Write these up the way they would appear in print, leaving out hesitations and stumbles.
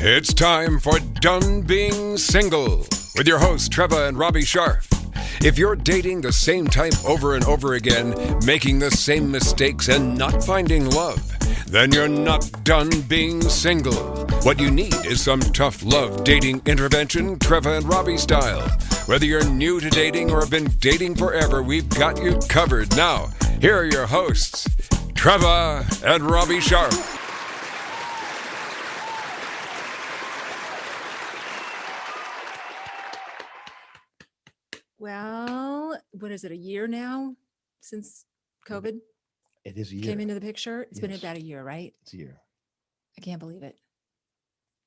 It's time for Done Being Single with your hosts, Trevor and Robbie Sharf. If you're dating the same type over and over again, making the same mistakes and not finding love, then you're not done being single. What you need is some tough love dating intervention, Trevor and Robbie style. Whether you're new to dating or have been dating forever, we've got you covered. Now, here are your hosts, Trevor and Robbie Sharf. Well, what is it, a year now since COVID It is a year. came into the picture? It's been Yes. about a year, right? It's a year. I can't believe it.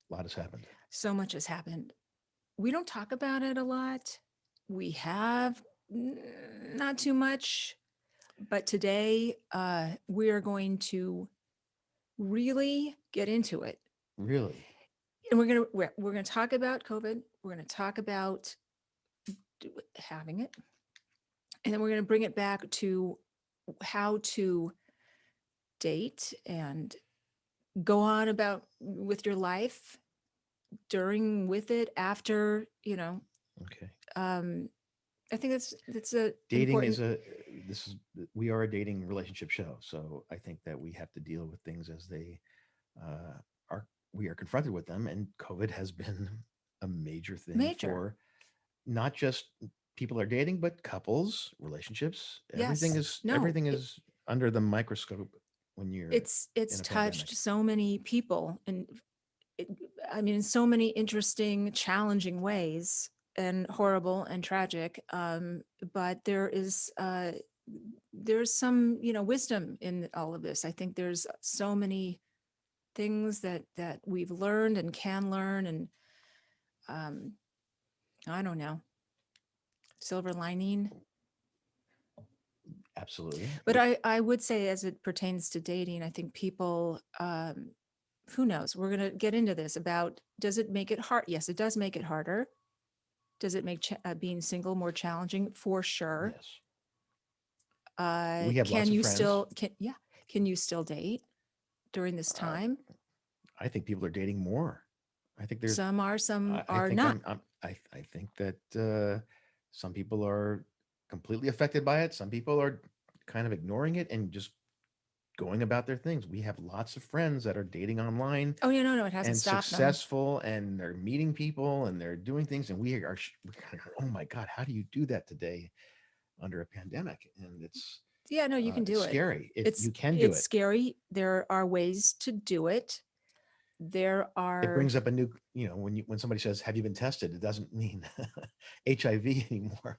A lot has happened. So much has happened. We don't talk about it a lot. We have not too much, but today we are going to really get into it. Really? And we're gonna talk about COVID. We're gonna talk about having it, and then we're going to bring it back to how to date and go on about with your life during, with it, after, Okay. I think that's a Dating important. we are a dating relationship show. So I think that we have to deal with things as they we are confronted with them. And COVID has been a major thing for not just people are dating, but couples, relationships. Everything is under the microscope when you're. It's touched pandemic. so many people, and in so many interesting, challenging ways, and horrible and tragic. But there's some wisdom in all of this. I think there's so many things that we've learned and can learn, and I don't know. Silver lining. Absolutely. But I would say, as it pertains to dating, I think people, who knows, we're going to get into this about, does it make it hard? Yes, it does make it harder. Does it make being single more challenging? For sure. Yes. We have lots of friends. Can you still date during this time? I think people are dating more. I think there's some are think not. I think that some people are completely affected by it. Some people are kind of ignoring it and just going about their things. We have lots of friends that are dating online. Oh yeah, no, it hasn't stopped. Successful, and they're meeting people and they're doing things. And we're kind of, oh my God, how do you do that today under a pandemic? And it's you can do it. Scary. You can do it. It's scary. There are ways to do it. It brings up a new, when somebody says, "Have you been tested?" It doesn't mean HIV anymore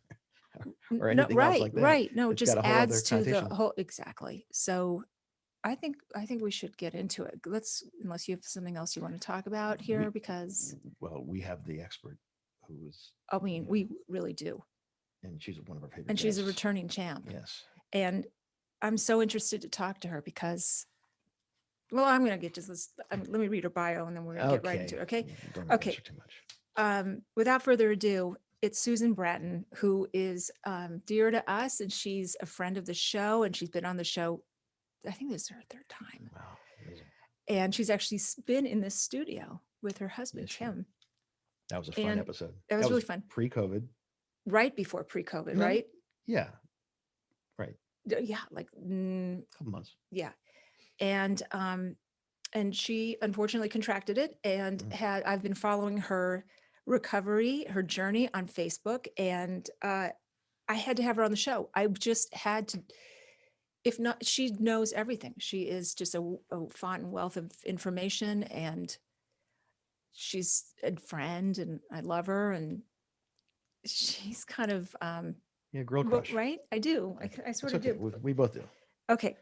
or anything else like that. Right. No, it It's just got a whole adds to other the connotation. whole. Exactly. So I think we should get into it. Unless you have something else you want to talk about here, because. Well, we have the expert who is. We really do. And she's one of our favorite. And she's a returning champ. Yes. And I'm so interested to talk to her because. Well, I'm going to get to this. Let me read her bio, and then we're going to get right into it. Okay. Okay. Too much. Without further ado, it's Susan Bratton, who is dear to us, and she's a friend of the show, and she's been on the show. I think this is her third time. Wow. Amazing. And she's actually been in this studio with her husband, Tim. That was a fun episode. That was really fun. Pre-COVID. Right before pre-COVID, right? Yeah. Right. Yeah, like a couple months. Yeah. And she unfortunately contracted it, and I've been following her recovery, her journey on Facebook, and I had to have her on the show. I just had to. If not, she knows everything. She is just a font and wealth of information, and she's a friend, and I love her, and she's kind of girl crush, right? I do. I sort of do. We both do. Okay.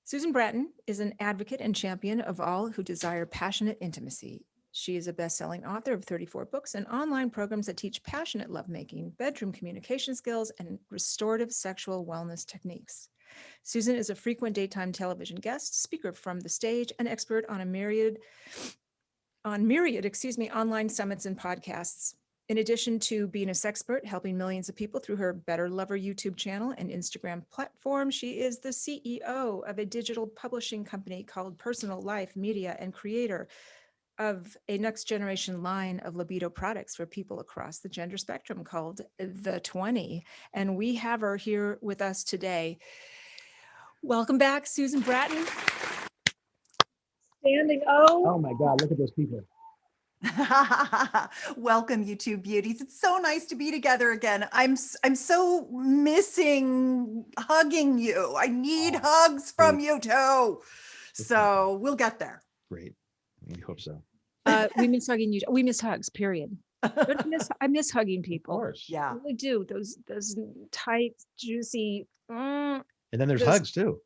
Susan Bratton is an advocate and champion of all who desire passionate intimacy. She is a best-selling author of 34 books and online programs that teach passionate lovemaking, bedroom communication skills, and restorative sexual wellness techniques. Susan is a frequent daytime television guest, speaker from the stage, and expert on myriad online summits and podcasts. In addition to being a sexpert, helping millions of people through her Better Lover YouTube channel and Instagram platform, she is the CEO of a digital publishing company called Personal Life Media and creator of a next generation line of libido products for people across the gender spectrum called the 20. And we have her here with us today. Welcome back, Susan Bratton. Standing O. Oh my God, look at those people. Welcome, you two beauties. It's so nice to be together again. I'm so missing hugging you. I need hugs from you two. So we'll get there. Great. We hope so. We miss hugging you. We miss hugs, period. I miss hugging people. Of course. Yeah. I really do. Those tight, juicy. And then there's hugs too.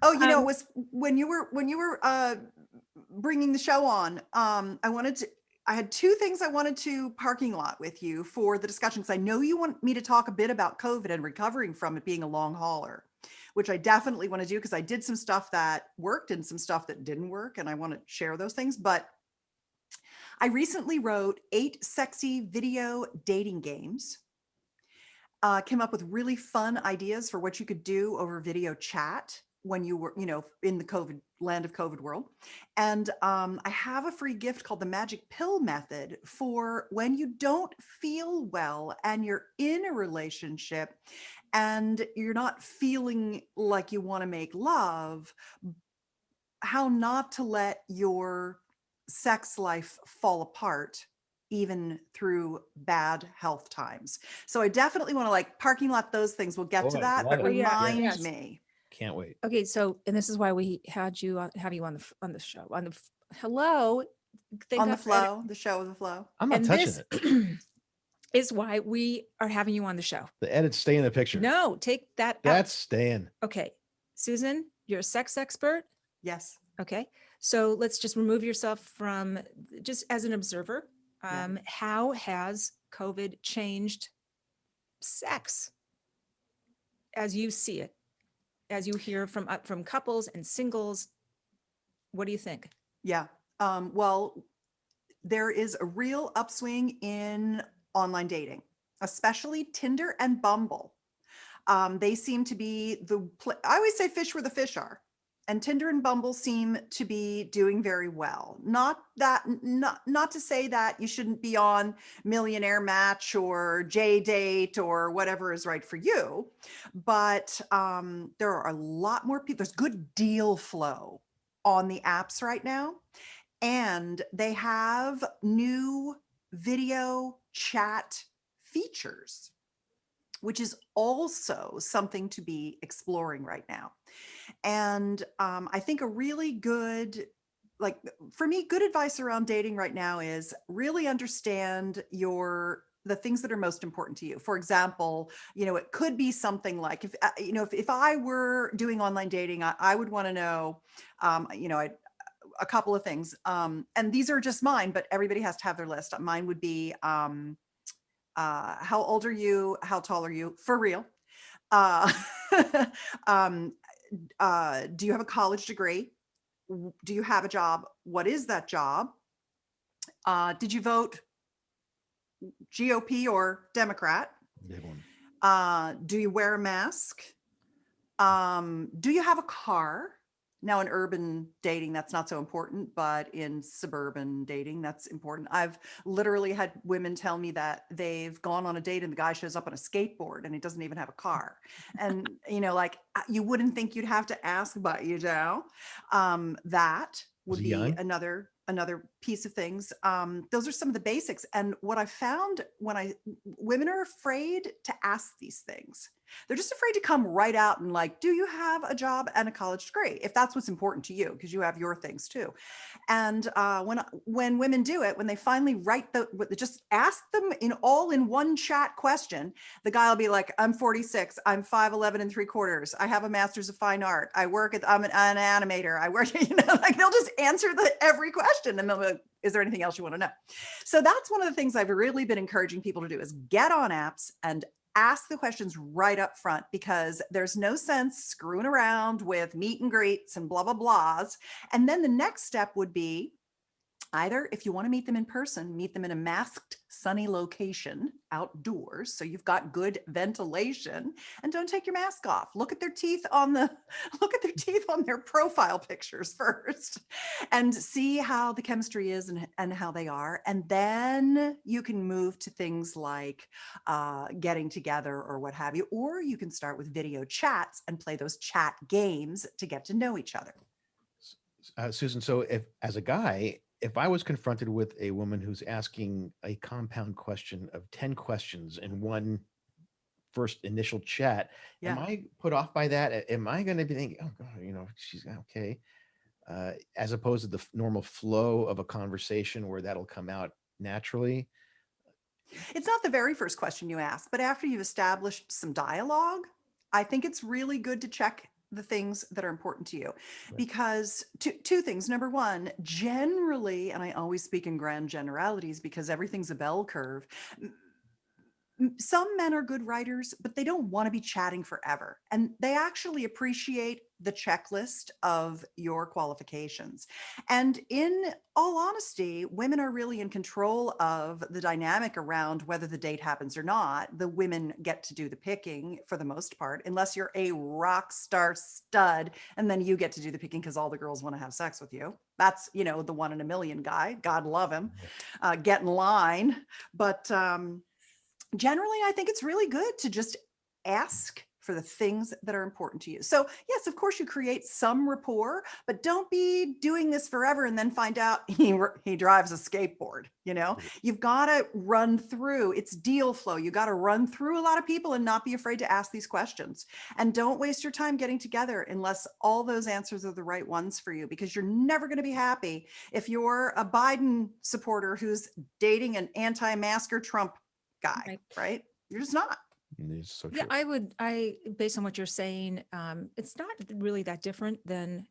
Oh, you know, it was when you were bringing the show on. I had two things I wanted to parking lot with you for the discussion, because I know you want me to talk a bit about COVID and recovering from it being a long hauler, which I definitely want to do, because I did some stuff that worked and some stuff that didn't work, and I want to share those things. But I recently wrote 8 sexy video dating games. Came up with really fun ideas for what you could do over video chat when you were, in the COVID land of COVID world. And I have a free gift called the Magic Pill Method for when you don't feel well and you're in a relationship and you're not feeling like you want to make love, how not to let your sex life fall apart even through bad health times. So I definitely want to parking lot those things. We'll get to that, but remind me. Can't wait. Okay, so and this is why we have you on the show hello. On the flow, the show of the flow. I'm not touching it. Is why we are having you on the show. The edits stay in the picture. No, take that out. That's staying. Okay, Susan, you're a sex expert. Yes. Okay, so let's just remove yourself from just as an observer. How has COVID changed sex as you see it, as you hear from couples and singles? What do you think? Yeah. Well, there is a real upswing in online dating, especially Tinder and Bumble. They seem to be I always say fish where the fish are. And Tinder and Bumble seem to be doing very well. Not to say that you shouldn't be on Millionaire Match or J-Date or whatever is right for you, but there are a lot more people. There's good deal flow on the apps right now, and they have new video chat features, which is also something to be exploring right now. And I think a really good, for me, good advice around dating right now is really understand the things that are most important to you. For example, it could be something like, if I were doing online dating, I would want to know, a couple of things. And these are just mine, but everybody has to have their list. Mine would be, how old are you? How tall are you? For real. Do you have a college degree? Do you have a job? What is that job? Did you vote GOP or Democrat? Big one. Do you wear a mask? Do you have a car? Now in urban dating, that's not so important, but in suburban dating, that's important. I've literally had women tell me that they've gone on a date and the guy shows up on a skateboard and he doesn't even have a car. And, you wouldn't think you'd have to ask, but you do. That would be another piece of things. Those are some of the basics. And what I found women are afraid to ask these things. They're just afraid to come right out and do you have a job and a college degree? If that's what's important to you, because you have your things too. And when women do it, when they finally just ask them in one chat question, the guy will be like, I'm 46, I'm 5'11 3/4. I have a master's of fine art. I'm an animator. I work, they'll just answer every question and they'll be like, is there anything else you want to know? So that's one of the things I've really been encouraging people to do is get on apps and ask the questions right up front, because there's no sense screwing around with meet and greets and blah, blah, blahs. And then the next step would be Either if you want to meet them in person, meet them in a masked, sunny location outdoors, so you've got good ventilation, and don't take your mask off. Look at their teeth on the look at their teeth on their profile pictures first, and see how the chemistry is and how they are, and then you can move to things like getting together or what have you, or you can start with video chats and play those chat games to get to know each other. Susan, so if as a guy, if I was confronted with a woman who's asking a compound question of 10 questions in one first initial chat, am I put off by that? Am I going to be thinking, oh God, she's okay, as opposed to the normal flow of a conversation where that'll come out naturally? It's not the very first question you ask, but after you've established some dialogue, I think it's really good to check the things that are important to you, because two things. Number one, generally, and I always speak in grand generalities because everything's a bell curve. Some men are good writers, but they don't want to be chatting forever. And they actually appreciate the checklist of your qualifications. And in all honesty, women are really in control of the dynamic around whether the date happens or not. The women get to do the picking for the most part, unless you're a rock star stud, and then you get to do the picking because all the girls want to have sex with you. That's, the 1 in a million guy. God love him. Get in line. But generally, I think it's really good to just ask for the things that are important to you. So yes, of course you create some rapport, but don't be doing this forever and then find out he drives a skateboard. You've got to run through, it's deal flow. You got to run through a lot of people and not be afraid to ask these questions. And don't waste your time getting together unless all those answers are the right ones for you, because you're never going to be happy if you're a Biden supporter who's dating an anti-masker Trump guy, right? You're just not. It's so true. Yeah, based on what you're saying, it's not really that different than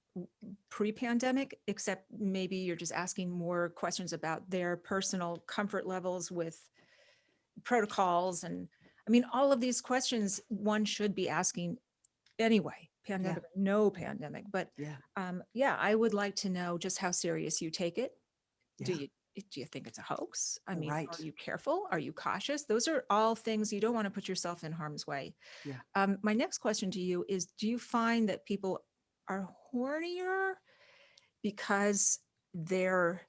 pre-pandemic, except maybe you're just asking more questions about their personal comfort levels with protocols. And I mean, all of these questions one should be asking anyway, pandemic, or no pandemic. But I would like to know just how serious you take it. Do you think it's a hoax? I mean, Are you careful? Are you cautious? Those are all things you don't want to put yourself in harm's way. My next question to you is, do you find that people are hornier because they're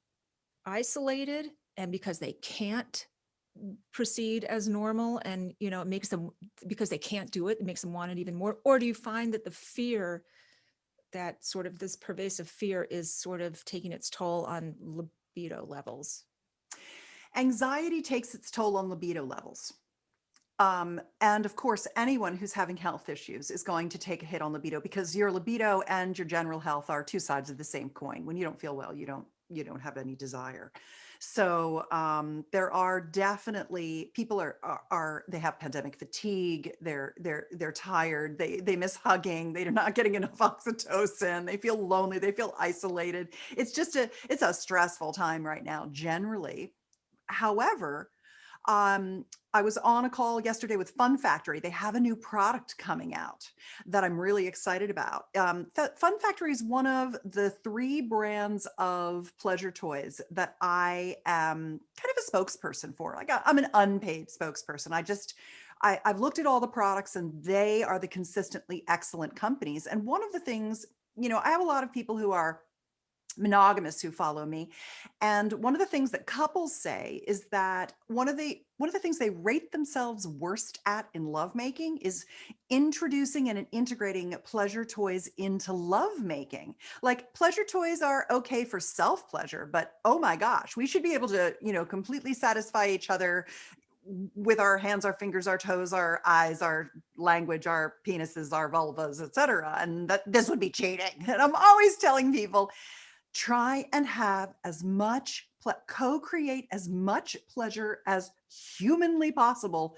isolated and because they can't proceed as normal, and it makes them, because they can't do it makes them want it even more? Or do you find that the fear, that sort of this pervasive fear, is sort of taking its toll on libido levels? Anxiety takes its toll on libido levels. And of course, anyone who's having health issues is going to take a hit on libido, because your libido and your general health are two sides of the same coin. When you don't feel well, you don't have any desire. So there are definitely people they have pandemic fatigue. They're tired. They miss hugging. They're not getting enough oxytocin. They feel lonely. They feel isolated. It's a stressful time right now, generally. However, I was on a call yesterday with Fun Factory. They have a new product coming out that I'm really excited about. Fun Factory is one of the 3 brands of pleasure toys that I am kind of a spokesperson for. I'm an unpaid spokesperson. I've looked at all the products, and they are the consistently excellent companies. And one of the things, I have a lot of people who are monogamous who follow me. And one of the things that couples say is that one of the things they rate themselves worst at in lovemaking is introducing and integrating pleasure toys into lovemaking. Like, pleasure toys are okay for self-pleasure, but oh my gosh, we should be able to, completely satisfy each other with our hands, our fingers, our toes, our eyes, our language, our penises, our vulvas, etc. And that this would be cheating. And I'm always telling people, try and have as much, co-create as much pleasure as humanly possible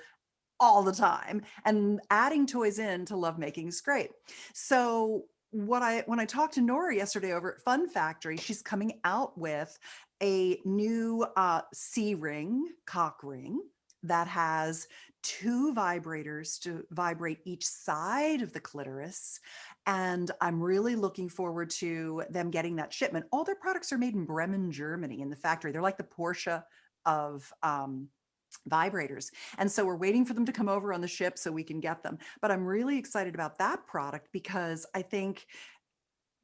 all the time. And adding toys into lovemaking is great. So when I talked to Nora yesterday over at Fun Factory, she's coming out with a new C-ring, cock ring, that has 2 vibrators to vibrate each side of the clitoris. And I'm really looking forward to them getting that shipment. All their products are made in Bremen, Germany in the factory. They're like the Porsche of vibrators. And so we're waiting for them to come over on the ship so we can get them. But I'm really excited about that product because I think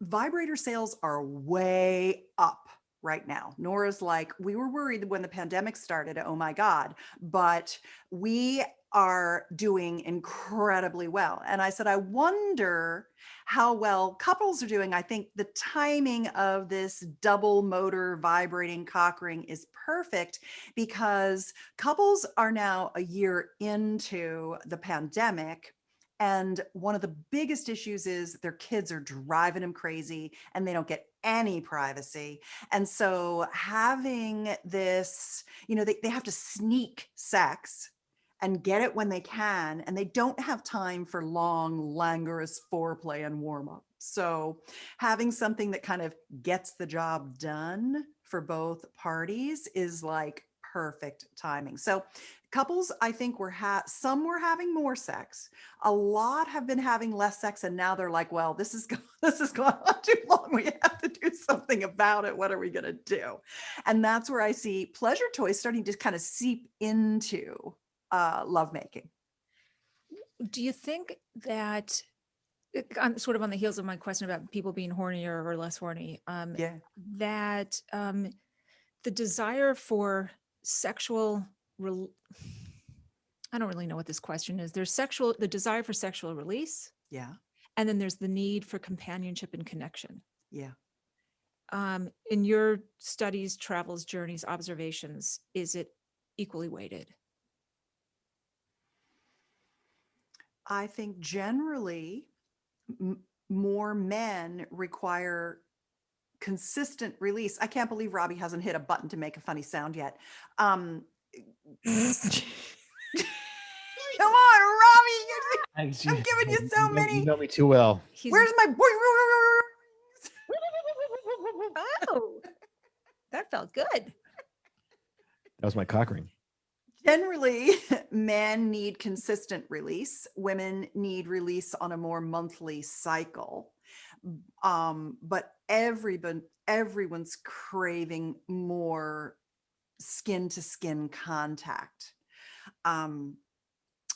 vibrator sales are way up right now. Nora's like, we were worried when the pandemic started, oh my God, but we are doing incredibly well. And I said, I wonder how well couples are doing. I think the timing of this double motor vibrating cock ring is perfect because couples are now a year into the pandemic. And one of the biggest issues is their kids are driving them crazy and they don't get any privacy. And so having this, they have to sneak sex and get it when they can, and they don't have time for long, languorous foreplay and warm up. So having something that kind of gets the job done for both parties is like perfect timing. So couples, I think some were having more sex. A lot have been having less sex. And now they're like, well, this is going on too long. We have to do something about it. What are we going to do? And that's where I see pleasure toys starting to kind of seep into lovemaking. Do you think that, sort of on the heels of my question about people being hornier or less horny, that the desire for sexual, I don't really know what this question is. There's the desire for sexual release. Yeah. And then there's the need for companionship and connection. Yeah. In your studies, travels, journeys, observations, is it equally weighted? I think generally more men require consistent release. I can't believe Robbie hasn't hit a button to make a funny sound yet. Come on, Robbie. I'm giving you so many. You know me too well. Where's my boy? Oh, that felt good. That was my cock ring. Generally, men need consistent release. Women need release on a more monthly cycle. But everyone's craving more skin to skin contact. I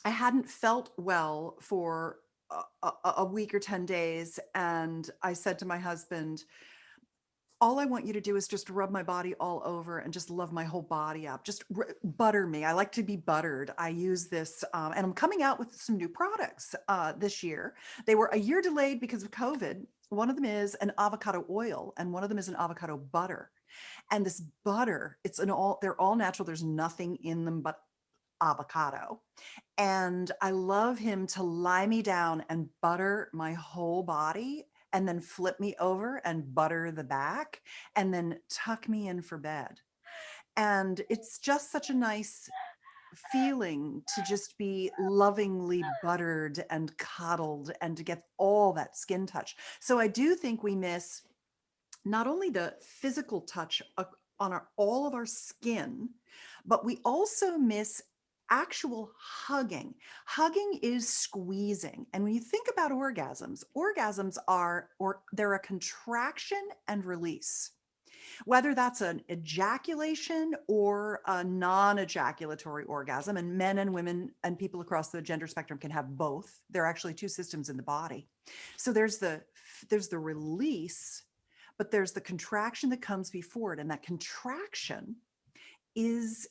hadn't felt well for a week or 10 days. And I said to my husband, all I want you to do is just rub my body all over and just love my whole body up. Just butter me. I like to be buttered. I use this, and I'm coming out with some new products this year. They were a year delayed because of COVID. One of them is an avocado oil, and one of them is an avocado butter. And this butter, they're all natural. There's nothing in them but avocado. And I love him to lie me down and butter my whole body, and then flip me over and butter the back, and then tuck me in for bed. And it's just such a nice feeling to just be lovingly buttered and coddled and to get all that skin touch. So I do think we miss not only the physical touch on all of our skin, but we also miss actual hugging. Hugging is squeezing. And when you think about orgasms they're a contraction and release. Whether that's an ejaculation or a non-ejaculatory orgasm, and men and women and people across the gender spectrum can have both. There are actually 2 systems in the body. So there's the release, but there's the contraction that comes before it. And that contraction is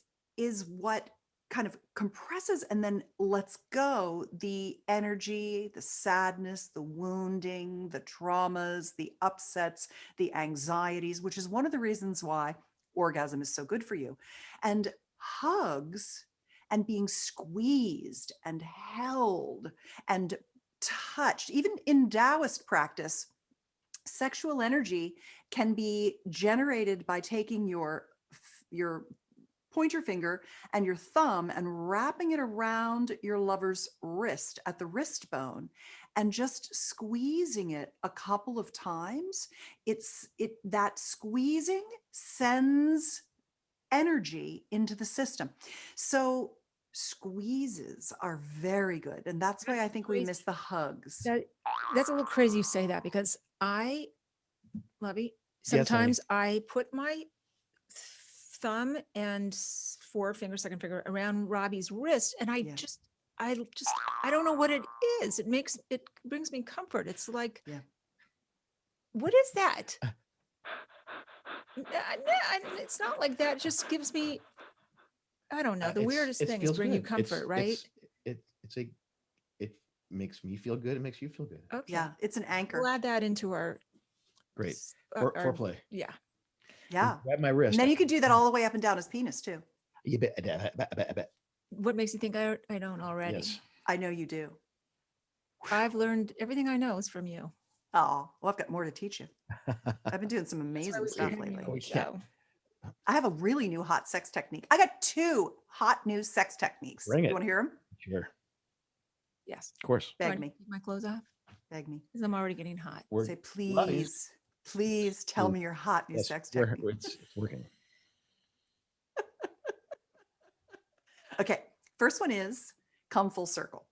what kind of compresses and then lets go the energy, the sadness, the wounding, the traumas, the upsets, the anxieties, which is one of the reasons why orgasm is so good for you. And hugs and being squeezed and held and touched, even in Taoist practice, sexual energy can be generated by taking your pointer finger and your thumb and wrapping it around your lover's wrist at the wrist bone and just squeezing it a couple of times. That squeezing sends energy into the system. So squeezes are very good. And that's why I think we miss the hugs. That's a little crazy you say that, because Lovey, Yes, honey. sometimes I put my thumb and forefinger, second finger around Robbie's wrist, and I don't know what it is. It brings me comfort. It's like, what is that? It's not like that. It just gives me, I don't know. The weirdest thing is bring you comfort, right? It makes me feel good. It makes you feel good. Okay. Yeah, it's an anchor. We'll add that into our great foreplay. Yeah. Yeah. Grab my wrist. And then you could do that all the way up and down his penis too. You bet. What makes you think I don't already? Yes. I know you do. I've learned everything I know is from you. Oh, well, I've got more to teach you. I've been doing some amazing stuff lately. I have a really new hot sex technique. I got 2 hot new sex techniques. Bring it. You want to hear them? Sure. Yes. Of course. Beg me. Take my clothes off? Beg me. Because I'm already getting hot. Say, please tell me your hot new sex technique. It's working. Okay. First one is come full circle.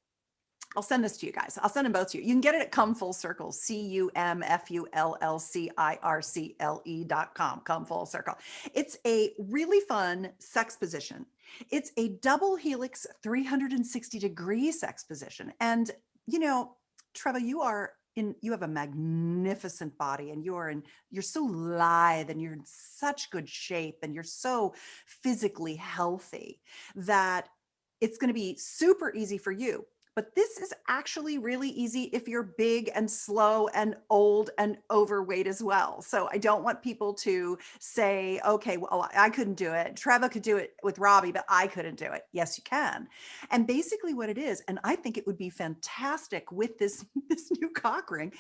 I'll send this to you guys. I'll send them both to you. You can get it at Come Full Circle, CUMFULLCIRCLE.com, Come Full Circle. It's a really fun sex position. It's a double helix 360-degree sex position. And, Treva, you have a magnificent body, and you're so lithe, and you're in such good shape, and you're so physically healthy that it's going to be super easy for you. But this is actually really easy if you're big and slow and old and overweight as well. So I don't want people to say, okay, well, I couldn't do it. Treva could do it with Robbie, but I couldn't do it. Yes, you can. And basically what it is, and I think it would be fantastic with this new cock ring,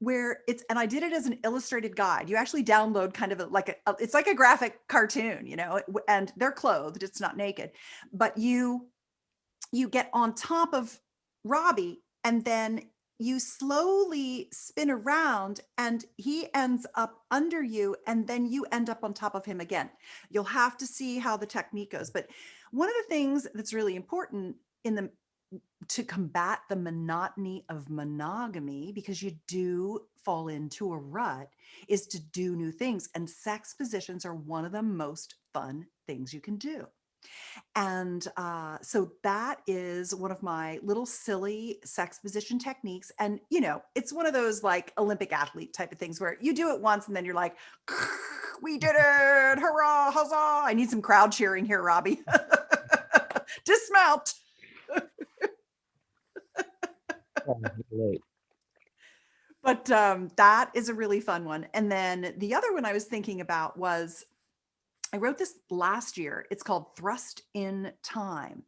and I did it as an illustrated guide. You actually download kind of it's like a graphic cartoon, and they're clothed, it's not naked, but you get on top of Robbie, and then you slowly spin around and he ends up under you, and then you end up on top of him again. You'll have to see how the technique goes. But one of the things that's really important to combat the monotony of monogamy, because you do fall into a rut, is to do new things. And sex positions are one of the most fun things you can do. And so that is one of my little silly sex position techniques. And, it's one of those like Olympic athlete type of things where you do it once and then you're like, we did it. Hurrah, huzzah. I need some crowd cheering here, Robbie. Dismount. But that is a really fun one. And then the other one I was thinking about was, I wrote this last year. It's called Thrust in Time.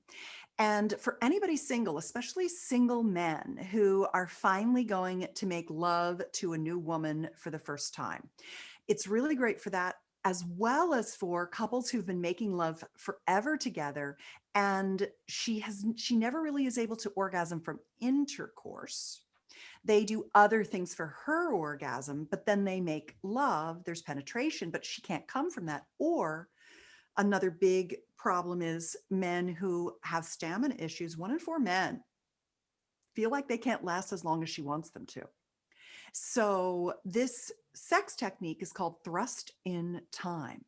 And for anybody single, especially single men who are finally going to make love to a new woman for the first time, it's really great for that, as well as for couples who've been making love forever together, and she never really is able to orgasm from intercourse. They do other things for her orgasm, but then they make love, there's penetration, but she can't come from that. Or another big problem is men who have stamina issues. 1 in 4 men feel like they can't last as long as she wants them to. So this sex technique is called Thrust in Time.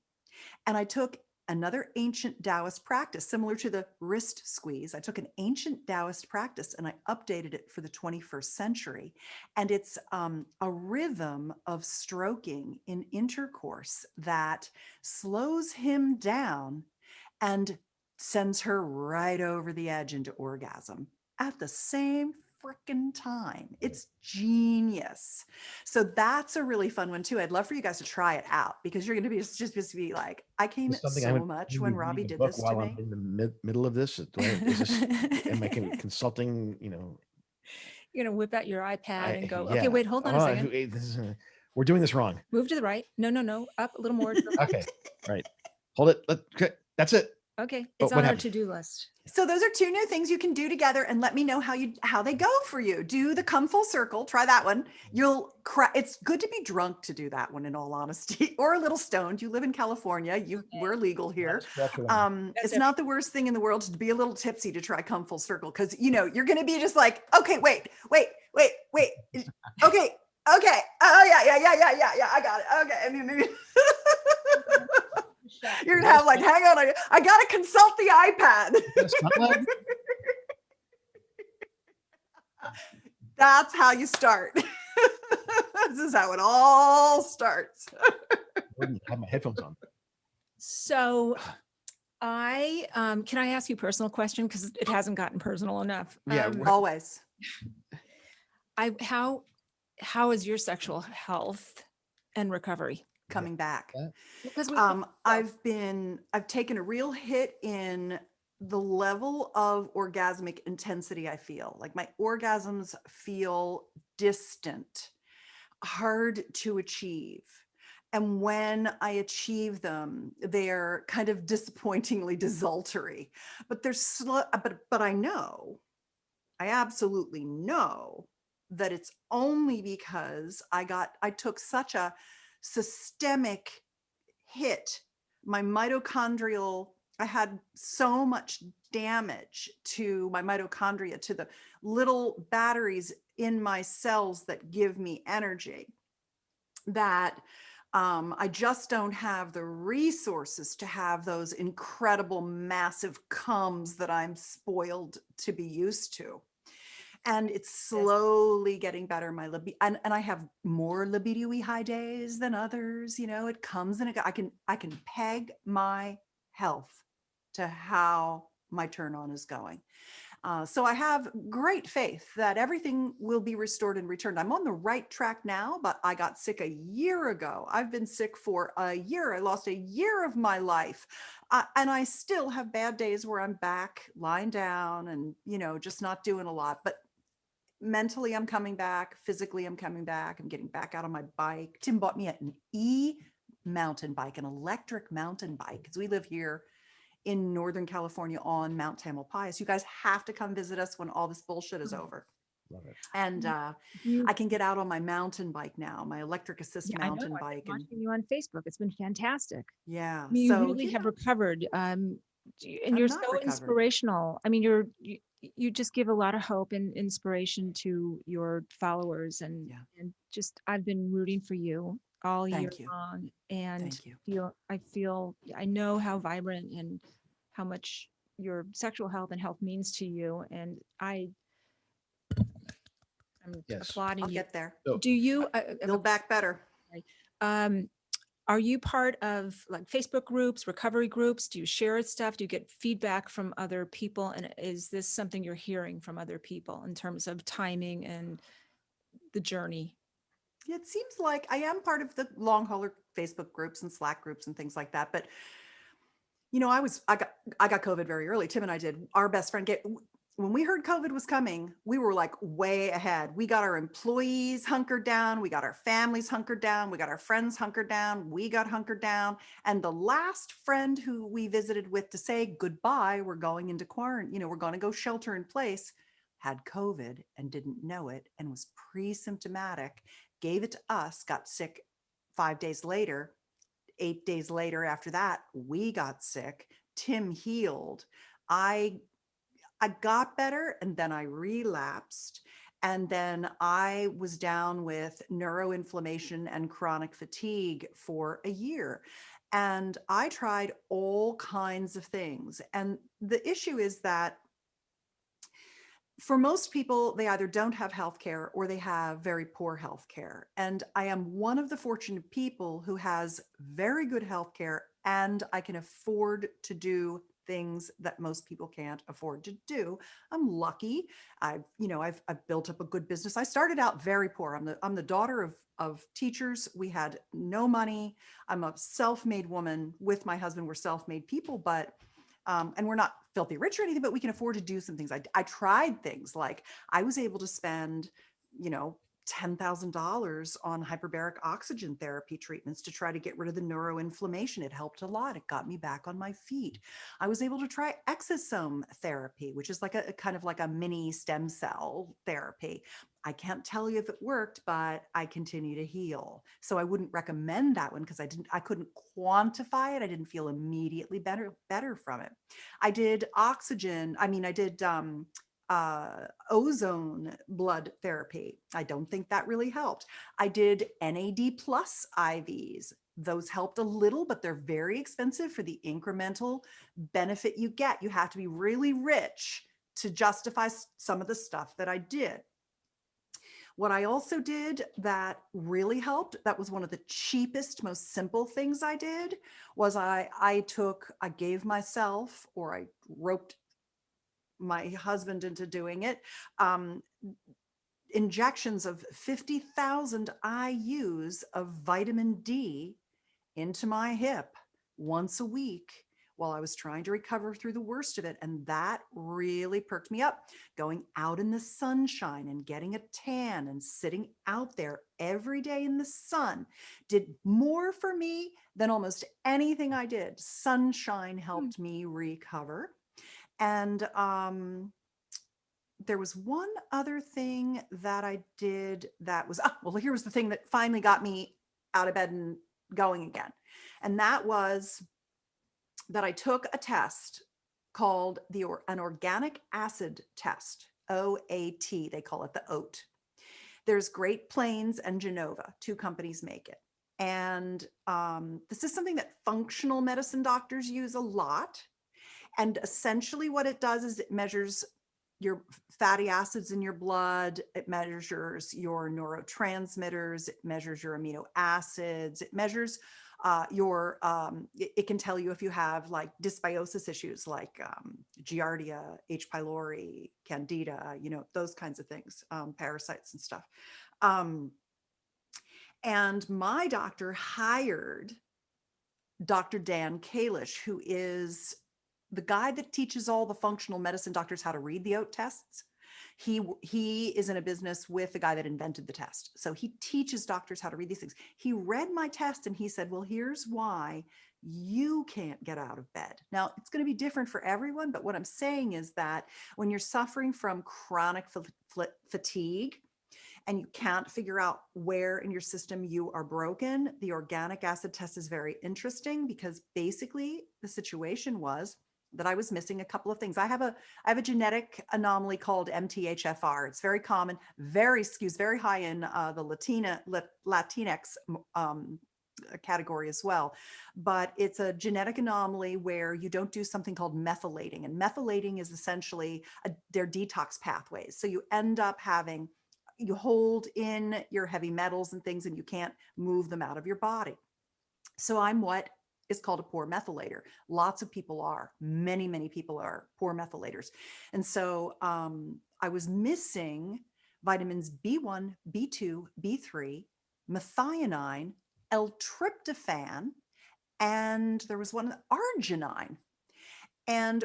And I took another ancient Taoist practice, similar to the wrist squeeze. I took an ancient Taoist practice and I updated it for the 21st century. And it's a rhythm of stroking in intercourse that slows him down and sends her right over the edge into orgasm at the same freaking time. It's genius. So that's a really fun one too. I'd love for you guys to try it out, because you're going to be just be like, I came so much when Robbie did this to me. I'm in the middle of this. Am I consulting? You're going to whip out your iPad and go, okay, wait, hold on a second. We're doing this wrong. Move to the right. No. Up a little more. Okay. Right. Hold it. Okay. That's it. Okay. But It's what on our happened? to-do list. So those are two new things you can do together, and let me know how they go for you. Do the come full circle. Try that one. You'll cry. It's good to be drunk to do that one, in all honesty, or a little stoned. You live in California. We're legal here. That's It's not the worst thing in the world to be a little tipsy to try come full circle, because you're going to be just like, okay, wait. Okay. Oh yeah. I got it. Okay. And then you're gonna have like, hang on, I gotta consult the iPad. That's how you start. This is how it all starts. I have my headphones on. So can I ask you a personal question? Because it hasn't gotten personal enough. Yeah, Always. How is your sexual health and recovery Coming back? Because I've taken a real hit in the level of orgasmic intensity. I feel like my orgasms feel distant, hard to achieve. And when I achieve them, they're kind of disappointingly desultory, but they're slow. But I absolutely know that it's only because I took such a systemic hit. My mitochondrial, I had so much damage to my mitochondria, to the little batteries in my cells that give me energy, that I just don't have the resources to have those incredible, massive comes that I'm spoiled to be used to. And it's slowly getting better. My libido, and I have more libido-y high days than others. It comes and I can peg my health to how my turn on is going. So I have great faith that everything will be restored and returned. I'm on the right track now, but I got sick a year ago. I've been sick for a year. I lost a year of my life. And I still have bad days where I'm back lying down and, just not doing a lot. But mentally, I'm coming back. Physically, I'm coming back. I'm getting back out on my bike. Tim bought me an mountain bike, an electric mountain bike, because we live here in Northern California on Mount Tamalpais. You guys have to come visit us when all this bullshit is over. Love it. And I can get out on my mountain bike now, my electric assist mountain bike. I've been watching you on Facebook. It's been fantastic. Yeah. I mean, you really have recovered. And you're so inspirational. I mean, you just give a lot of hope and inspiration to your followers, and just, I've been rooting for you all year long, and I know how vibrant and how much your sexual health and health means to you, and I'm applauding I'll you. get there. Do you build back better? Are you part of like Facebook groups, recovery groups? Do you share stuff? Do you get feedback from other people? And is this something you're hearing from other people in terms of timing and the journey? It seems like I am part of the long hauler Facebook groups and Slack groups and things like that. But, I got COVID very early. Tim and I did. Our best friend when we heard COVID was coming, we were like way ahead. We got our employees hunkered down. We got our families hunkered down. We got our friends hunkered down. We got hunkered down. And the last friend who we visited with to say goodbye, we're going into quarantine, we're going to go shelter in place, had COVID and didn't know it and was pre-symptomatic, gave it to us, got sick 5 days later. 8 days later after that, we got sick. Tim healed. I got better, and then I relapsed. And then I was down with neuroinflammation and chronic fatigue for a year. And I tried all kinds of things. And the issue is that for most people, they either don't have healthcare or they have very poor healthcare. And I am one of the fortunate people who has very good healthcare, and I can afford to do things that most people can't afford to do. I'm lucky. I've built up a good business. I started out very poor. I'm the daughter of teachers. We had no money. I'm a self-made woman. With my husband, we're self-made people, but and we're not filthy rich or anything, but we can afford to do some things. I tried things like I was able to spend, $10,000 on hyperbaric oxygen therapy treatments to try to get rid of the neuroinflammation. It helped a lot. It got me back on my feet. I was able to try exosome therapy, which is like a kind of like a mini stem cell therapy. I can't tell you if it worked, but I continue to heal. So I wouldn't recommend that one because I couldn't quantify it. I didn't feel immediately better from it. I did ozone blood therapy. I don't think that really helped. I did NAD plus IVs. Those helped a little, but they're very expensive for the incremental benefit you get. You have to be really rich to justify some of the stuff that I did. What I also did that really helped, that was one of the cheapest, most simple things I did, was I gave myself, or I roped my husband into doing it, injections of 50,000 IUs of vitamin D into my hip once a week while I was trying to recover through the worst of it. And that really perked me up. Going out in the sunshine and getting a tan and sitting out there every day in the sun did more for me than almost anything I did. Sunshine helped me recover. And there was one other thing that I did that was, here was the thing that finally got me out of bed and going again. And that was that I took a test called an organic acid test, OAT, they call it the OAT. There's Great Plains and Genova, 2 companies make it. And this is something that functional medicine doctors use a lot. And essentially what it does is it measures your fatty acids in your blood. It measures your neurotransmitters. It measures your amino acids. It measures it can tell you if you have like dysbiosis issues like Giardia, H. pylori, Candida, those kinds of things, parasites and stuff. And my doctor hired Dr. Dan Kalish, who is the guy that teaches all the functional medicine doctors how to read the OAT tests. He is in a business with the guy that invented the test. So he teaches doctors how to read these things. He read my test and he said, well, here's why you can't get out of bed. Now, it's going to be different for everyone, but what I'm saying is that when you're suffering from chronic fatigue and you can't figure out where in your system you are broken, the organic acid test is very interesting because basically the situation was that I was missing a couple of things. I have a genetic anomaly called MTHFR. It's very common, skews very high in the Latinx category as well. But it's a genetic anomaly where you don't do something called methylating. And methylating is essentially their detox pathways. So you end up you hold in your heavy metals and things and you can't move them out of your body. So I'm what is called a poor methylator. Lots of people are, many people are poor methylators. And so I was missing vitamins B1, B2, B3, methionine, L-tryptophan, and there was one, arginine. And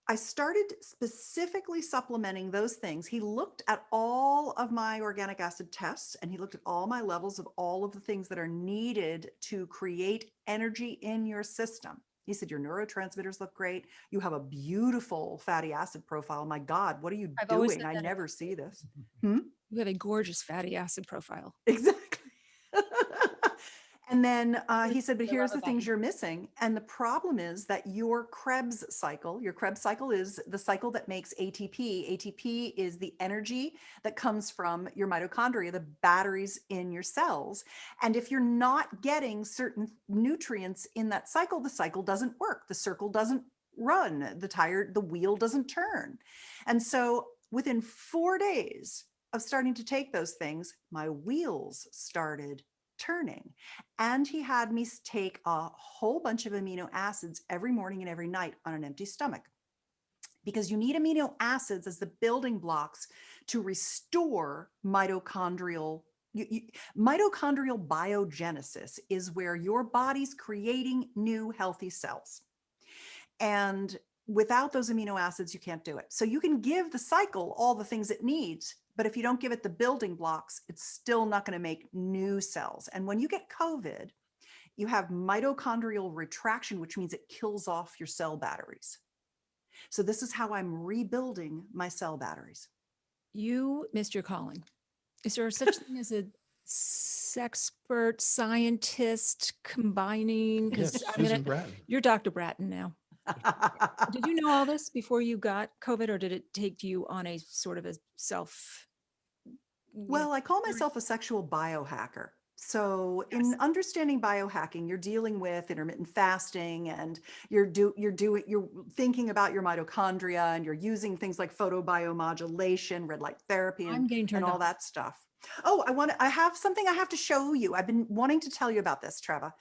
I started specifically supplementing those things. He looked at all of my organic acid tests and he looked at all my levels of all of the things that are needed to create energy in your system. He said, your neurotransmitters look great. You have a beautiful fatty acid profile. My God, what are you doing? I never see this. You have a gorgeous fatty acid profile. Exactly. And then he said, but here's the things you're missing. And the problem is that your Krebs cycle is the cycle that makes ATP. ATP is the energy that comes from your mitochondria, the batteries in your cells. And if you're not getting certain nutrients in that cycle, the cycle doesn't work. The circle doesn't run. The wheel doesn't turn. And so within 4 days of starting to take those things, my wheels started turning. And he had me take a whole bunch of amino acids every morning and every night on an empty stomach, because you need amino acids as the building blocks to restore mitochondrial biogenesis is where your body's creating new healthy cells. And without those amino acids, you can't do it. So you can give the cycle all the things it needs But if you don't give it the building blocks, it's still not going to make new cells. And when you get COVID, you have mitochondrial retraction, which means it kills off your cell batteries. So this is how I'm rebuilding my cell batteries. You missed your calling. Is there such thing as a sexpert scientist combining? Yes, Because Susan Bratton. you're Dr. Bratton now. Did you know all this before you got COVID, or did it take you on a sort of a self? Well, I call myself a sexual biohacker. So Yes. in understanding biohacking, you're dealing with intermittent fasting, and you're thinking about your mitochondria, and you're using things like photobiomodulation, red light therapy, I'm getting and turned all on. that stuff. Oh, I have something I have to show you. I've been wanting to tell you about this, Treva.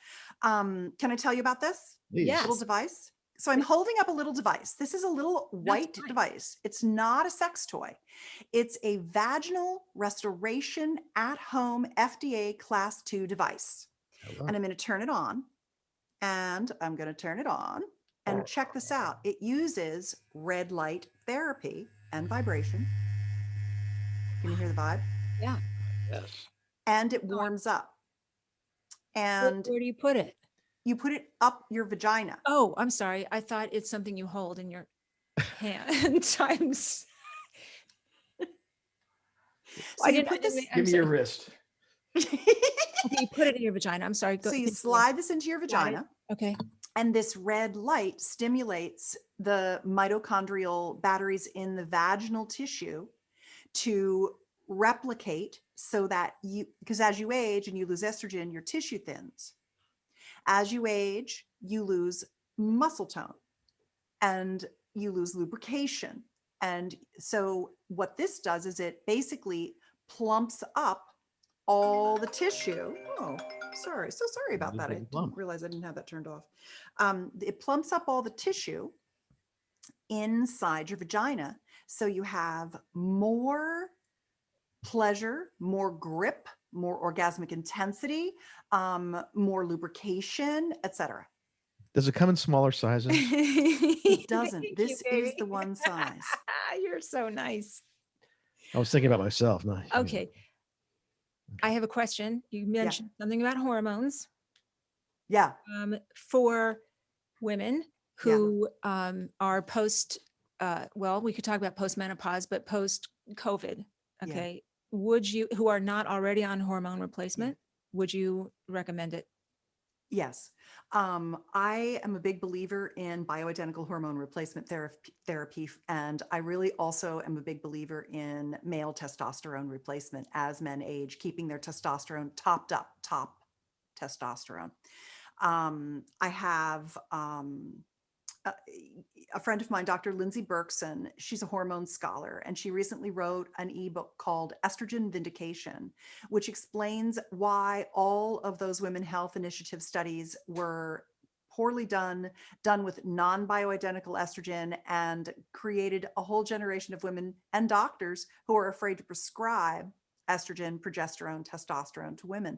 Can I tell you about this Please. Yes. little device? So I'm holding up a little device. This is a little white fine. device. It's not a sex toy. It's a vaginal restoration at home FDA class 2 device. Hello. And I'm going to turn it on, and I'm going to turn it on, and check this out. It uses red light therapy and vibration. Can you hear the vibe? Yeah. Yes. And it warms up. And Where do you put it? you put it up your vagina. Oh, I'm sorry. I thought it's something you hold in your hand. Times. So you put this. Give me your wrist. Okay, you put it in your vagina. I'm sorry. So you slide this into your vagina. Okay. And this red light stimulates the mitochondrial batteries in the vaginal tissue to replicate, so that because as you age and you lose estrogen, your tissue thins. As you age, you lose muscle tone and you lose lubrication. And so what this does is it basically plumps up all the tissue. Oh, sorry. So sorry about that. I didn't realize I didn't have that turned off. It plumps up all the tissue inside your vagina. So you have more pleasure, more grip, more orgasmic intensity, more lubrication, etc. Does it come in smaller sizes? It doesn't. This is the one size. You're so nice. I was thinking about myself. No, Okay. I have a question. You mentioned something about hormones. Yeah. For women who are post, well, we could talk about postmenopause, but post-COVID. Okay. Would you, who are not already on hormone replacement, would you recommend it? Yes. I am a big believer in bioidentical hormone replacement therapy. And I really also am a big believer in male testosterone replacement as men age, keeping their testosterone topped up, top testosterone. I have a friend of mine, Dr. Lindsay Berkson. She's a hormone scholar, and she recently wrote an ebook called Estrogen Vindication, which explains why all of those Women Health Initiative studies were poorly done with non-bioidentical estrogen, and created a whole generation of women and doctors who are afraid to prescribe estrogen, progesterone, testosterone to women.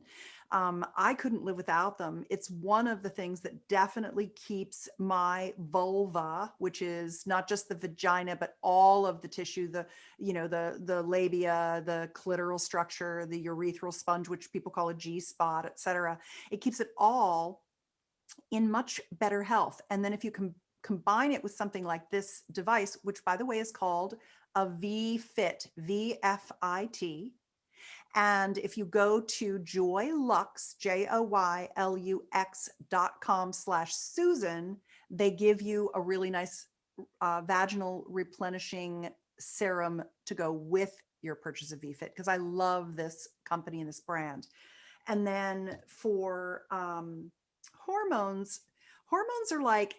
I couldn't live without them. It's one of the things that definitely keeps my vulva, which is not just the vagina, but all of the tissue, the labia, the clitoral structure, the urethral sponge, which people call a G-spot, etc. It keeps it all in much better health. And then if you can combine it with something like this device, which by the way is called a VFit, VFIT. And if you go to joylux, JOYLUX.com/Susan, they give you a really nice vaginal replenishing serum to go with your purchase of VFit, because I love this company and this brand. And then for hormones are like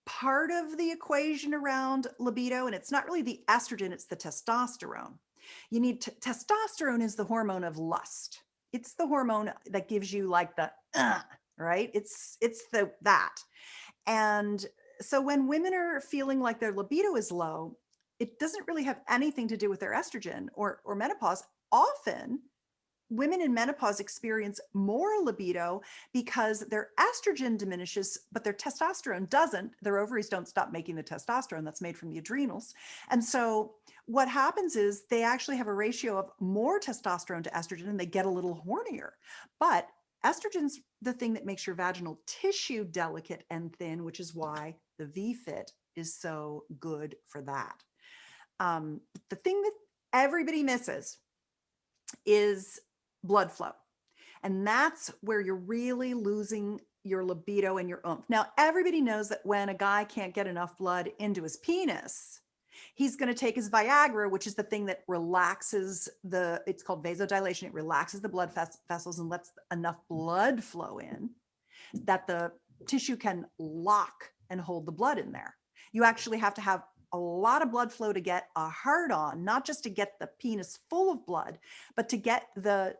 part of the equation around libido, and it's not really the estrogen, it's the testosterone. You need testosterone is the hormone of lust. It's the hormone that gives you like the right? It's that. And so when women are feeling like their libido is low, it doesn't really have anything to do with their estrogen or menopause. Often women in menopause experience more libido because their estrogen diminishes, but their testosterone doesn't. Their ovaries don't stop making the testosterone that's made from the adrenals. And so what happens is they actually have a ratio of more testosterone to estrogen, and they get a little hornier. But estrogen's the thing that makes your vaginal tissue delicate and thin, which is why the V-Fit is so good for that. The thing that everybody misses is blood flow. And that's where you're really losing your libido and your oomph. Now, everybody knows that when a guy can't get enough blood into his penis, he's going to take his Viagra, which is the thing that relaxes it's called vasodilation. It relaxes the blood vessels and lets enough blood flow in that the tissue can lock and hold the blood in there. You actually have to have a lot of blood flow to get a hard on, not just to get the penis full of blood, but to get the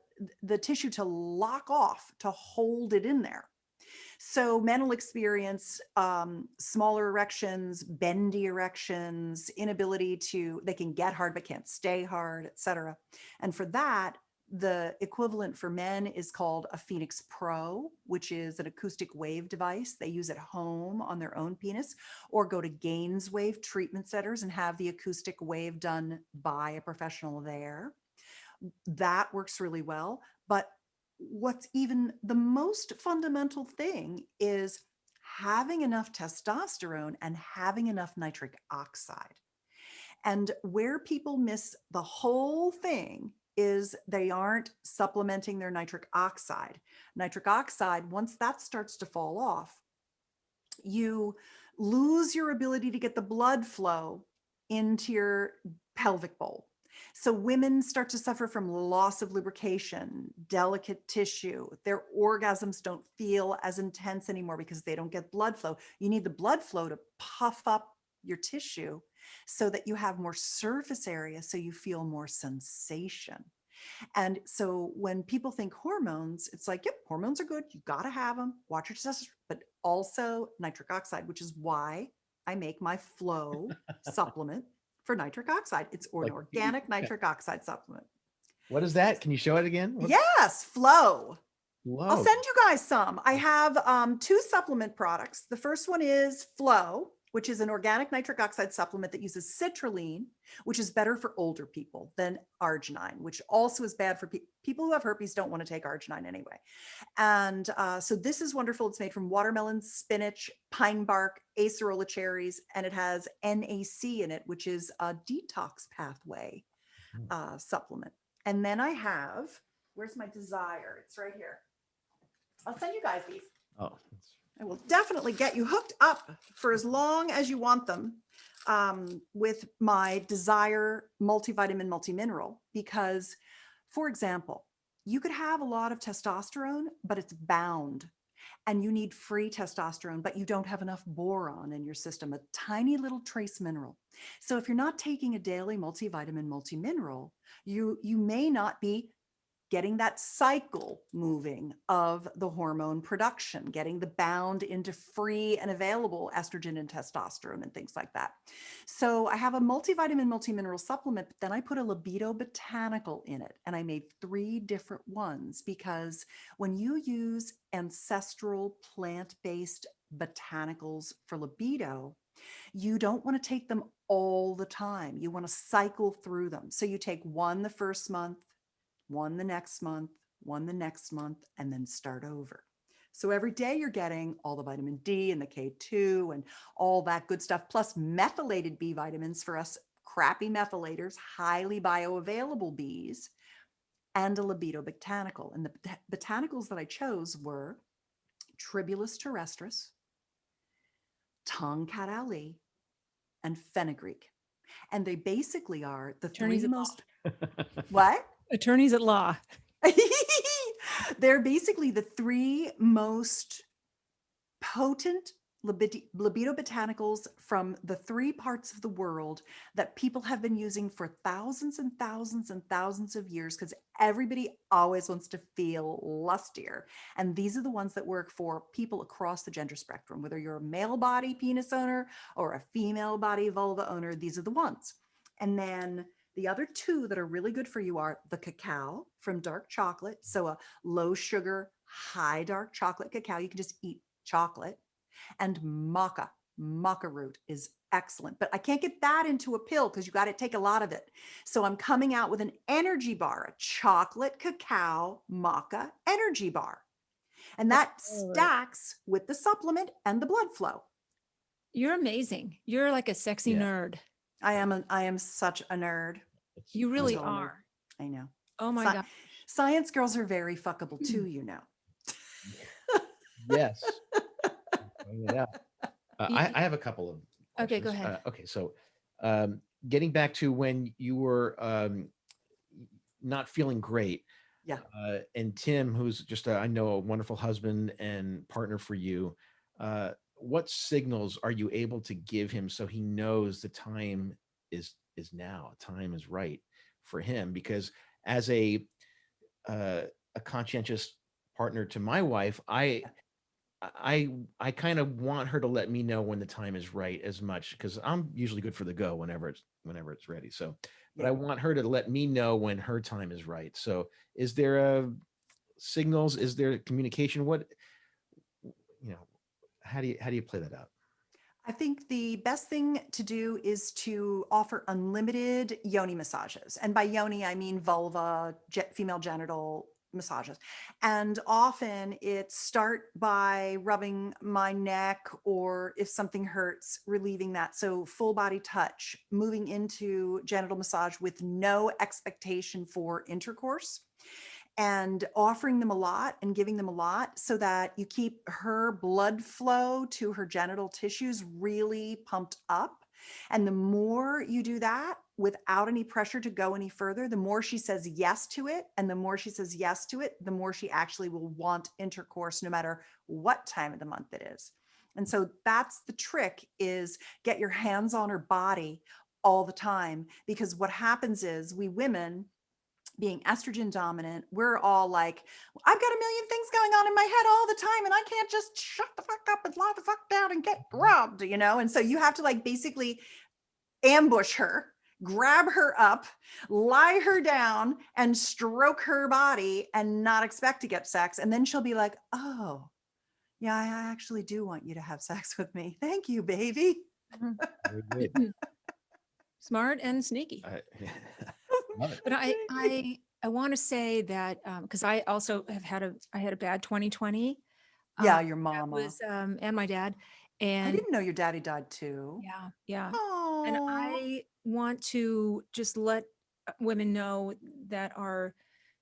tissue to lock off, to hold it in there. So men will experience smaller erections, bendy erections, they can get hard but can't stay hard, etc. And for that, the equivalent for men is called a Phoenix Pro, which is an acoustic wave device. They use at home on their own penis, or go to Gaines Wave treatment centers and have the acoustic wave done by a professional there. That works really well. But what's even the most fundamental thing is having enough testosterone and having enough nitric oxide. And where people miss the whole thing is they aren't supplementing their nitric oxide. Nitric oxide, once that starts to fall off, you lose your ability to get the blood flow into your pelvic bowl. So women start to suffer from loss of lubrication, delicate tissue. Their orgasms don't feel as intense anymore because they don't get blood flow. You need the blood flow to puff up your tissue so that you have more surface area, so you feel more sensation. And so when people think hormones, it's like, yep, hormones are good. You got to have them. Watch your testosterone, but also nitric oxide, which is why I make my Flow supplement for nitric oxide. It's an organic nitric oxide supplement. What is that? Can you show it again? Yes, Flow. Whoa. I'll send you guys some. I have 2 supplement products. The first one is Flow, which is an organic nitric oxide supplement that uses citrulline, which is better for older people than arginine, which also is bad for people who have herpes. Don't want to take arginine anyway. And so this is wonderful. It's made from watermelon, spinach, pine bark, acerola cherries, and it has NAC in it, which is a detox pathway supplement. And then I have, where's my Desire? It's right here. I'll send you guys these. Oh, I will definitely get you hooked up for as long as you want them with my Desire multivitamin, multimineral, because, for example, you could have a lot of testosterone, but it's bound, and you need free testosterone, but you don't have enough boron in your system, a tiny little trace mineral. So if you're not taking a daily multivitamin, multimineral, you may not be getting that cycle moving of the hormone production, getting the bound into free and available estrogen and testosterone and things like that. So I have a multivitamin, multimineral supplement, but then I put a libido botanical in it. And I made 3 different ones, because when you use ancestral plant-based botanicals for libido, you don't want to take them all the time. You want to cycle through them. So you take one the first month, one the next month, one the next month, and then start over. So every day you're getting all the vitamin D and the K2 and all that good stuff, plus methylated B vitamins for us crappy methylators, highly bioavailable Bs, and a libido botanical. And the botanicals that I chose were Tribulus terrestris, Tongkat Ali, and fenugreek. And they basically are the Attorneys 3 at most... What? Attorneys at law. They're basically the 3 most potent libido botanicals from the 3 parts of the world that people have been using for thousands and thousands and thousands of years, because everybody always wants to feel lustier. And these are the ones that work for people across the gender spectrum, whether you're a male body penis owner or a female body vulva owner, these are the ones. And then The other two that are really good for you are the cacao from dark chocolate. So a low sugar, high dark chocolate cacao. You can just eat chocolate. And maca. Maca root is excellent, but I can't get that into a pill because you got to take a lot of it. So I'm coming out with an energy bar, a chocolate cacao maca energy bar. And that stacks with the supplement and the blood flow. You're amazing. You're like a sexy nerd. I am such a nerd. You really are. I know. Oh my God. Science girls are very fuckable too, you know. Yes. Yeah. I have a couple of questions. Okay, go ahead. Okay, so getting back to when you were not feeling great. Yeah. And Tim, who's just I know a wonderful husband and partner for you. What signals are you able to give him so he knows the time is now, time is right for him? Because as a conscientious partner to my wife, I kind of want her to let me know when the time is right as much, because I'm usually good for the go whenever it's ready. So, but I want her to let me know when her time is right. So is there signals? Is there communication? What, how do you play that out? I think the best thing to do is to offer unlimited Yoni massages. And by Yoni, I mean vulva, female genital massages. And often it's start by rubbing my neck, or if something hurts, relieving that. So full body touch, moving into genital massage with no expectation for intercourse, and offering them a lot and giving them a lot so that you keep her blood flow to her genital tissues really pumped up. And the more you do that without any pressure to go any further, the more she says yes to it. And the more she says yes to it, the more she actually will want intercourse, no matter what time of the month it is. And so that's the trick, is get your hands on her body all the time. Because what happens is, we women, being estrogen dominant, we're all like, I've got a million things going on in my head all the time, and I can't just shut the fuck up and lie the fuck down and get rubbed, And so you have to like basically ambush her, grab her up, lie her down, and stroke her body and not expect to get sex. And then she'll be like, oh, yeah, I actually do want you to have sex with me. Thank you, baby. Smart and sneaky. But I want to say that because I also have had a bad 2020. Yeah, your mama was and my dad. And I didn't know your daddy died too. Yeah. Aww. And I want to just let women know that are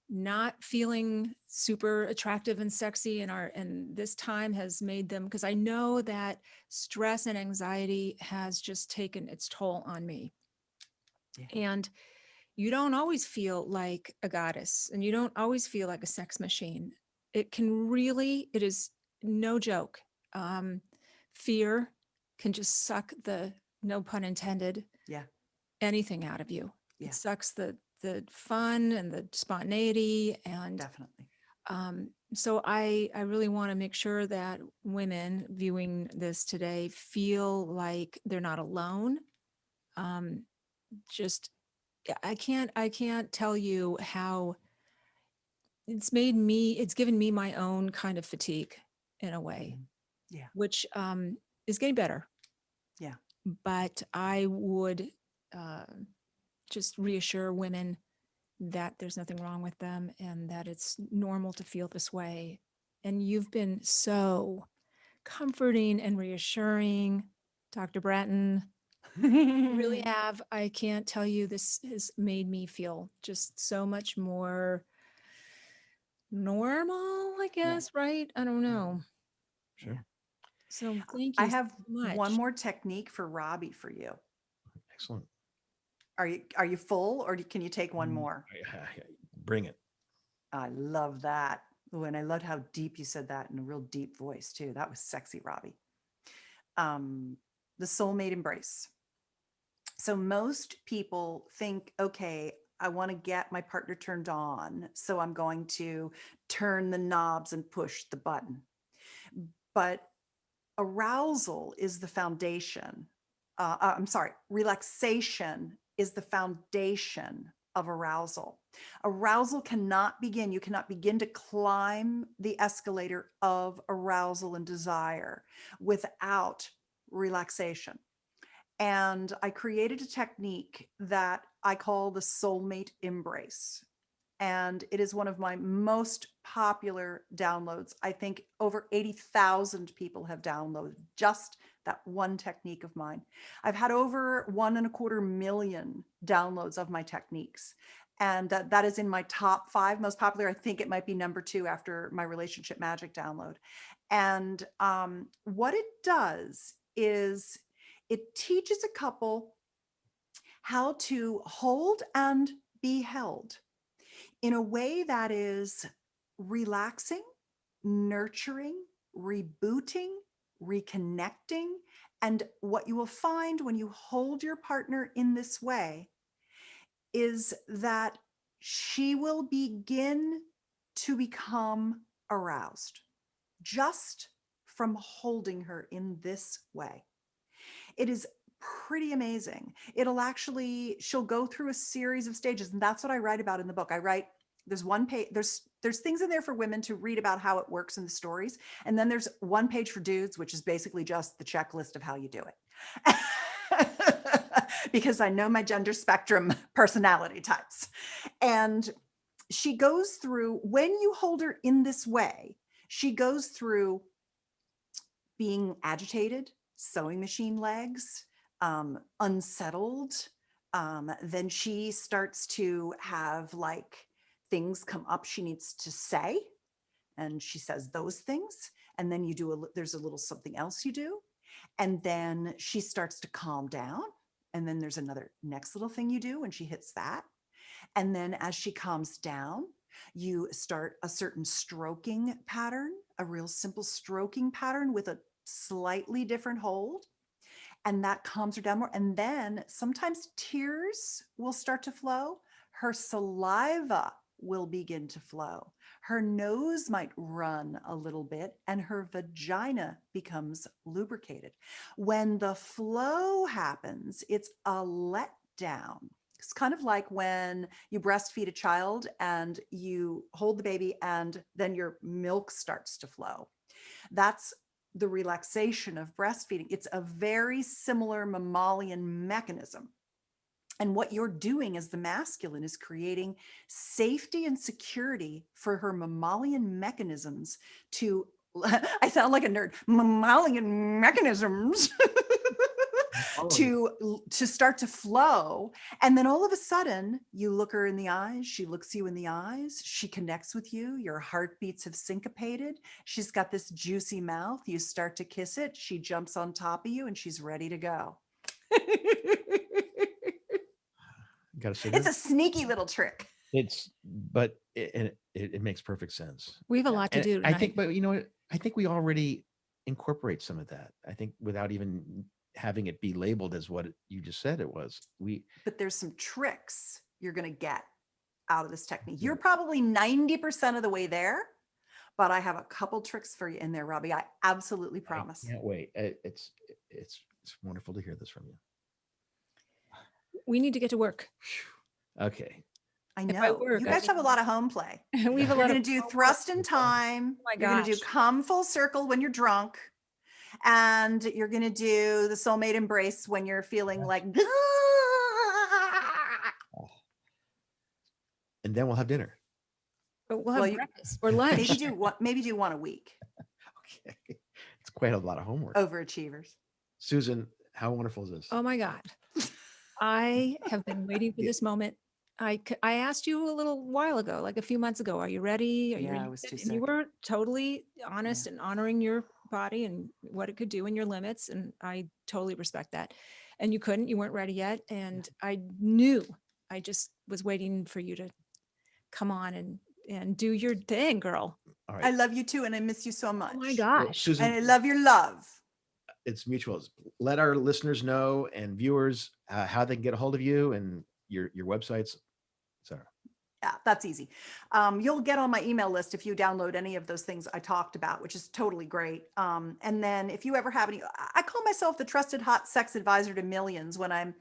not feeling super attractive and sexy, and this time has made them, because I know that stress and anxiety has just taken its toll on me. And you don't always feel like a goddess, and you don't always feel like a sex machine. It is no joke. Fear can just suck no pun intended, anything out of you. It sucks the fun and the spontaneity, and definitely. So I really want to make sure that women viewing this today feel like they're not alone. I can't tell you how it's given me my own kind of fatigue in a way, which is getting better. Yeah. But I would just reassure women that there's nothing wrong with them, and that it's normal to feel this way. And you've been so comforting and reassuring, Dr. Bratton. You really have. I can't tell you, this has made me feel just so much more normal, I guess, right? I don't know. Sure. So thank you. I have so much. one more technique for Robbie for you. Excellent. Are you full, or can you take one more? Bring it. I love that. Oh, and I loved how deep you said that, in a real deep voice too. That was sexy, Robbie. The Soulmate Embrace. So most people think, okay, I want to get my partner turned on, so I'm going to turn the knobs and push the button. But arousal is the foundation. Relaxation is the foundation of arousal. Arousal cannot begin. You cannot begin to climb the escalator of arousal and desire without relaxation. And I created a technique that I call the Soulmate Embrace. And it is one of my most popular downloads. I think over 80,000 people have downloaded just that one technique of mine. I've had over 1.25 million downloads of my techniques. And that is in my top 5 most popular. I think it might be number 2 after my Relationship Magic download. And what it does is it teaches a couple how to hold and be held in a way that is relaxing, nurturing, rebooting, reconnecting. And what you will find when you hold your partner in this way is that she will begin to become aroused just from holding her in this way. It is pretty amazing. She'll go through a series of stages. And that's what I write about in the book. There's one page, there's things in there for women to read about how it works in the stories. And then there's one page for dudes, which is basically just the checklist of how you do it. Because I know my gender spectrum personality types. And she goes through, when you hold her in this way, she goes through being agitated, sewing machine legs, unsettled. Then she starts to have like things come up she needs to say. And she says those things. And then there's a little something else you do. And then she starts to calm down. And then there's another next little thing you do when she hits that. And then as she calms down, you start a certain stroking pattern, a real simple stroking pattern with a slightly different hold. And that calms her down more. And then sometimes tears will start to flow. Her saliva will begin to flow. Her nose might run a little bit and her vagina becomes lubricated. When the flow happens, it's a letdown. It's kind of like when you breastfeed a child and you hold the baby and then your milk starts to flow. That's the relaxation of breastfeeding. It's a very similar mammalian mechanism. And what you're doing as the masculine is creating safety and security for her mammalian mechanisms to, I sound like a nerd, mammalian mechanisms to start to flow. And then all of a sudden you look her in the eyes, she looks you in the eyes, she connects with you, your heartbeats have syncopated, she's got this juicy mouth, you start to kiss it, she jumps on top of you and she's ready to go. It's a sneaky little trick. But it makes perfect sense. We have a lot to do tonight. I think, but you know what? I think we already incorporate some of that. I think without even having it be labeled as what you just said it was. But there's some tricks you're going to get out of this technique. You're probably 90% of the way there, but I have a couple tricks for you in there, Robbie. I absolutely promise. I can't wait. It's wonderful to hear this from you. We need to get to work. Okay. I know. You guys have a lot of home play. We have a You're lot going of to do thrust in time. Oh my You're going to do come full circle when you're drunk. And you're going to do the Soulmate Embrace when you're feeling like, and then we'll have dinner. But we'll have breakfast or lunch. Maybe do one a week. Okay. It's quite a lot of homework. Overachievers. Susan, how wonderful is this? Oh my God. I have been waiting for this moment. I asked you a little while ago, like a few months ago, are you ready? I was too sick. And you were totally honest and honoring your body and what it could do and your limits. And I totally respect that. And you weren't ready yet. And I knew, I just was waiting for you to come on and do your thing, girl. All right. I love you too. And I miss you so much. Oh my gosh. Well, Susan, and I love your love. It's mutual. Let our listeners know and viewers how they can get a hold of you and your websites, etc. Yeah, that's easy. You'll get on my email list if you download any of those things I talked about, which is totally great. And then if you ever have any, I call myself the trusted hot sex advisor to millions when I'm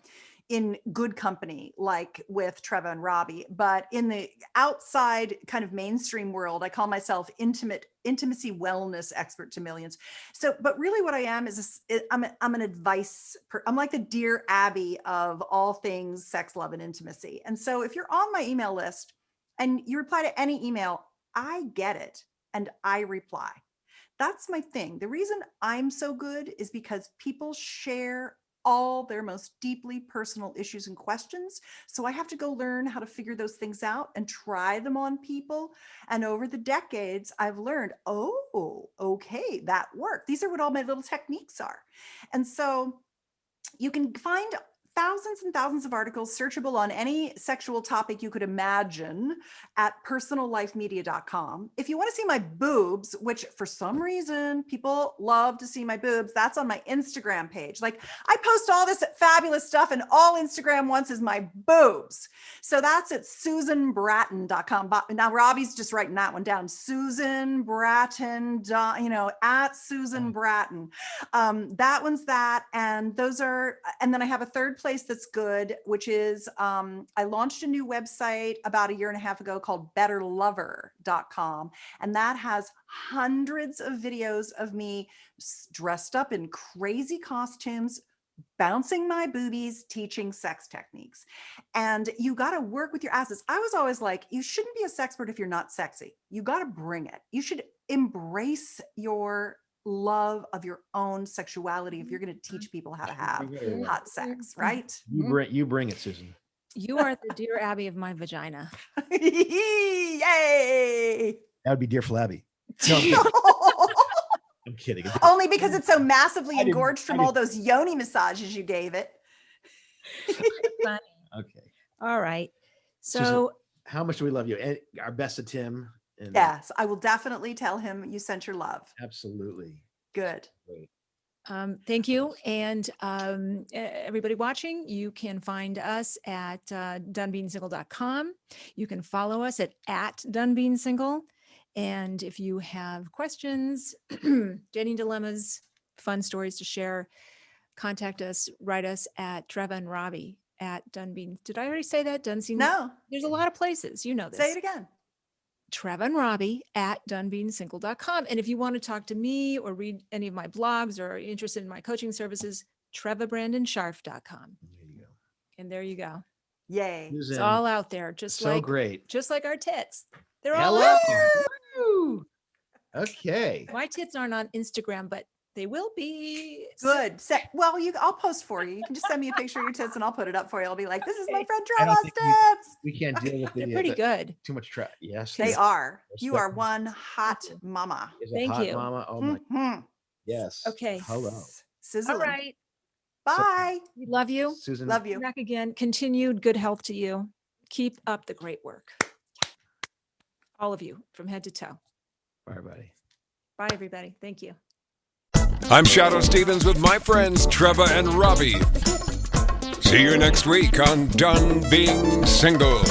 in good company, like with Treva and Robbie, but in the outside kind of mainstream world, I call myself intimacy wellness expert to millions. So, but really what I am is I'm an advice, I'm like the Dear Abby of all things sex, love, and intimacy. And so if you're on my email list and you reply to any email, I get it and I reply. That's my thing. The reason I'm so good is because people share all their most deeply personal issues and questions. So I have to go learn how to figure those things out and try them on people. And over the decades, I've learned, oh, okay, that worked. These are what all my little techniques are. And so you can find thousands and thousands of articles searchable on any sexual topic you could imagine at personallifemedia.com. If you want to see my boobs, which for some reason people love to see my boobs, that's on my Instagram page. Like I post all this fabulous stuff and all Instagram wants is my boobs. So that's at susanbratton.com. Now Robbie's just writing that one down. Susan Bratton, at Susan Bratton. That one's that. And those are, and then I have a third place that's good, which is I launched a new website about a year and a half ago called betterlover.com. And that has hundreds of videos of me dressed up in crazy costumes, bouncing my boobies, teaching sex techniques. And you got to work with your assets. I was always like, you shouldn't be a sexpert if you're not sexy. You got to bring it. You should embrace your love of your own sexuality if you're going to teach people how to have hot sex, right? You bring it, Susan. You are the Dear Abby of my vagina. Yay! That would be Dear Flabby. No, I'm kidding. Only because it's so massively engorged from all those Yoni massages you gave it. Funny. Okay. All right. So Susan, how much do we love you? And our best to Tim. And yes, I will definitely tell him you sent your love. absolutely. Good. Great. thank you. And everybody watching, you can find us at donebeingsingle.com. You can follow us at donebeingsingle. And if you have questions, dating dilemmas, fun stories to share, contact us, write us at Treva and Robbie at Dunbean. Did I already say that? No. There's a lot of places. You know this. Say it again. Treva and Robbie at donebeingsingle.com. And if you want to talk to me or read any of my blogs or are interested in my coaching services, trevabrandonsharf.com. There you go. And there you go. Yay. Susan, It's all out there. Just so like great. just like our tits. They're all Hello. out there. Woo! Okay. My tits aren't on Instagram, but they will be. Good. Well, I'll post for you. You can just send me a picture of your tits and I'll put it up for you. I'll be like, this is my friend I don't Treva's think tits. We can't deal with They're pretty good. too much trap. Yes. They yes. are. You Respect. are one hot mama. Is a Thank hot you. Mama. Oh my. Mhm. Yes. Okay. Hello. Sizzling. All right. Bye. We love you. Susan. Love you. Back again. Continued good health to you. Keep up the great work. All of you from head to toe. Bye, everybody. Bye, everybody. Thank you. I'm Shadow Stevens with my friends Treva and Robbie. See you next week on Done Being Single.